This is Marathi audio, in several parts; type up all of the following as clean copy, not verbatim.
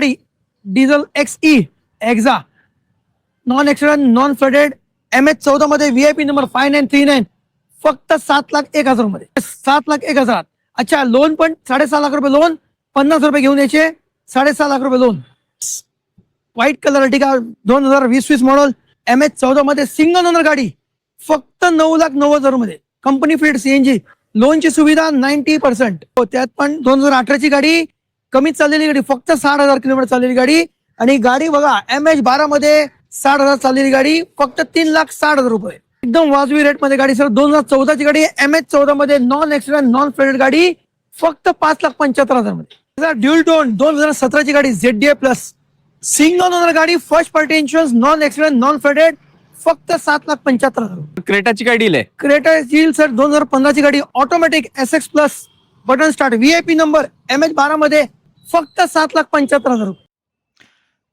गाडी डिझेल XE एक्झा non accident non flooded MH14 मध्ये VIP नंबर 5939 फक्त 7,01,000 मध्ये 7,01,000. अच्छा लोन पण 6.5 लाख रुपये लोन 50 रुपये घेऊन यायचे 6.5 लाख रुपये loan. White colour Ertiga 2020 model MH14 मध्ये सिंगल ओनर गाडी फक्त 9,90,000 मध्ये कंपनी फिट CNG लोनची सुविधा 90%. त्यात पण 2018 ची गाडी कमीत चाललेली गाडी फक्त 60,000 किलोमीटर चाललेली गाडी आणि गाडी बघा MH12 मध्ये 60,000 चाललेली गाडी फक्त 3,60,000 रुपये एकदम वाजवी रेट मध्ये गाडी. सर 2014 ची गाडी MH14 मध्ये नॉन ऍक्सिडेंट नॉन फेडेड गाडी फक्त 5,75,000 मध्ये. ड्युल टोन 2017 ची गाडी ZDA प्लस सिंगल ओनर गाडी first party insurance non accident non faded फक्त 7,75,000. क्रेटाची काय डील आहे? क्रेटा येईल सर 2015 ची गाडी automatic SX plus button start VIP number MH12 मध्ये फक्त 7,75,000 रुपये.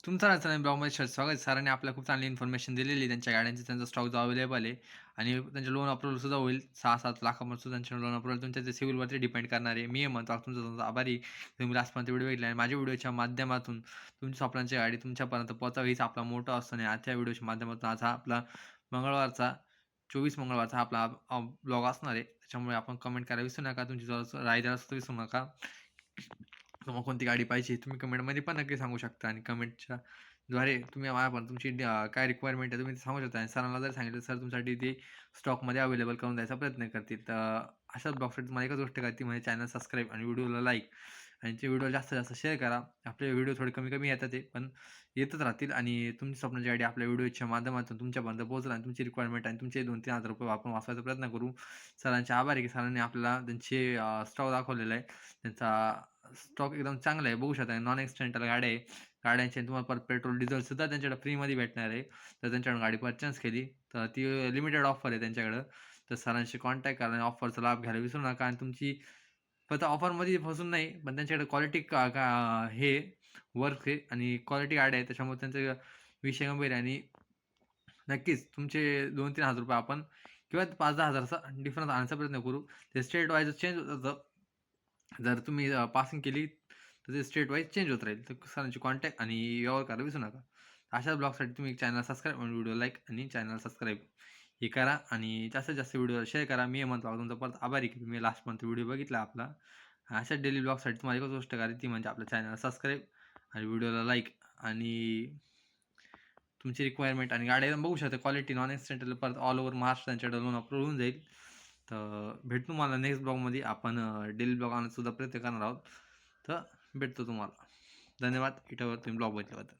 तुमचा नसताना ब्लॉगमध्ये स्वागत. सरांनी आपल्याला खूप चांगली इन्फॉर्मेशन दिलेली त्यांच्या गाड्यांची. त्यांचा स्टॉक जो अवेलेबल आहे आणि त्यांचे लोन अप्रुव्हल सुद्धा होईल. 6-7 लाखापर्यंत सुद्धा त्यांचे लोन अप्रुव्हल तुमच्या सिव्हिलवरती डिपेंड करणार आहे. मी म्हणतो तुमचा आभारी तुम्ही लास्टपर्यंत व्हिडिओ बघितला आणि माझ्या व्हिडिओच्या माध्यमातून तुमच्या स्वप्नांची गाडी तुमच्यापर्यंत पोहोचावी हीच आपला मोठा असतो. आणि आजच्या व्हिडिओच्या माध्यमातून आज हा आपला मंगळवारचा 24 मंगळवारचा आपला ब्लॉग असणार आहे. त्याच्यामुळे आपण कमेंट करायला विसरू नका. तुमची राय द्यायला सुद्धा विसरू नका. तुम्हाला कोणती गाडी पाहिजे तुम्ही कमेंटमध्ये पण नक्की सांगू शकता आणि कमेंटच्या द्वारे तुम्ही मला पण तुमची काय रिक्वायरमेंट आहे तुम्ही ते सांगू शकता. आणि सरांना जर सांगितलं सर तुमच्यासाठी ते स्टॉकमध्ये अवेलेबल करून द्यायचा प्रयत्न करतील. तर अशाच ब्लॉगसाठी तुम्हाला एकच गोष्ट करते म्हणजे चॅनल सबस्क्राईब आणि व्हिडिओला लाईक आणि ते व्हिडिओ जास्तीत जास्त शेअर करा. आपले व्हिडिओ थोडे कमी कमी येतात ते पण येतच राहतील आणि तुमची स्वप्नाची गाडी आपल्या व्हिडिओच्या माध्यमातून तुमच्यापर्यंत पोहोचला आणि तुमची रिक्वायरमेंट आणि तुमचे 2-3 हजार रुपये आपण वाचवायचा प्रयत्न करू. सरांचे आभार आहे की सरांनी आपल्याला त्यांचे स्टॉक दाखवलेला आहे. त्यांचा स्टॉक एकदम चांगला आहे बघू शकता. नॉन ॲक्सिडेंटल गाड्या आहे. गाड्यांचे तुम्हाला परत पेट्रोल डिझेल सुद्धा त्यांच्याकडे फ्रीमध्ये भेटणार आहे. तर त्यांच्याकडे गाडी परचेस केली तर ती लिमिटेड ऑफर आहे त्यांच्याकडं. तर सरांशी कॉन्टॅक्ट करा आणि ऑफरचा लाभ घ्यायला विसरू नका. आणि तुमची फक्त ऑफरमध्ये फसून नाही पण त्यांच्याकडे क्वालिटी हे वर्क आहे आणि क्वालिटी गाड्या आहे. त्याच्यामुळे त्यांचा विषय गंभीर आहे आणि नक्कीच तुमचे 2-3 हजार रुपये आपण किंवा 5-10 हजाराचा डिफरन्स आणण्याचा प्रयत्न करू. ते स्टेट वाईज चेंज होतं. जर तुम्ही पासिंग केली तर ते स्टेट वाईज चेंज होत राहील. तर सरांची कॉन्टॅक्ट आणि व्यवहार करायला विसरू नका. अशाच ब्लॉगसाठी तुम्ही चॅनल सबस्क्राईब आणि व्हिडिओ लाईक आणि चॅनल सबस्क्राईब हे करा आणि जास्तीत जास्त व्हिडिओ शेअर करा. मी म्हणतो तुमचा परत आभारी की तुम्ही लास्टपर्यंत व्हिडिओ बघितला आपला. अशाच डेली ब्लॉगसाठी तुम्हाला एकच गोष्ट करायची ती म्हणजे आपल्या चॅनल सबस्क्राईब आणि व्हिडिओला लाईक आणि तुमची रिक्वायरमेंट आणि गाडी एकदम बघू शकता क्वालिटी नॉन ॲक्सिडेंटल परत ऑल ओव्हर महाराष्ट्र त्यांच्याकडे लोन अप्रूव्ह होऊन जाईल. तर भेटतो मला नेक्स्ट ब्लॉगमध्ये. आपण डेली ब्लॉग आणण्याचा सुद्धा प्रयत्न करणार आहोत. तर भेटतो तुम्हाला. धन्यवाद इथं तुम्ही ब्लॉग बघितल्याबद्दल.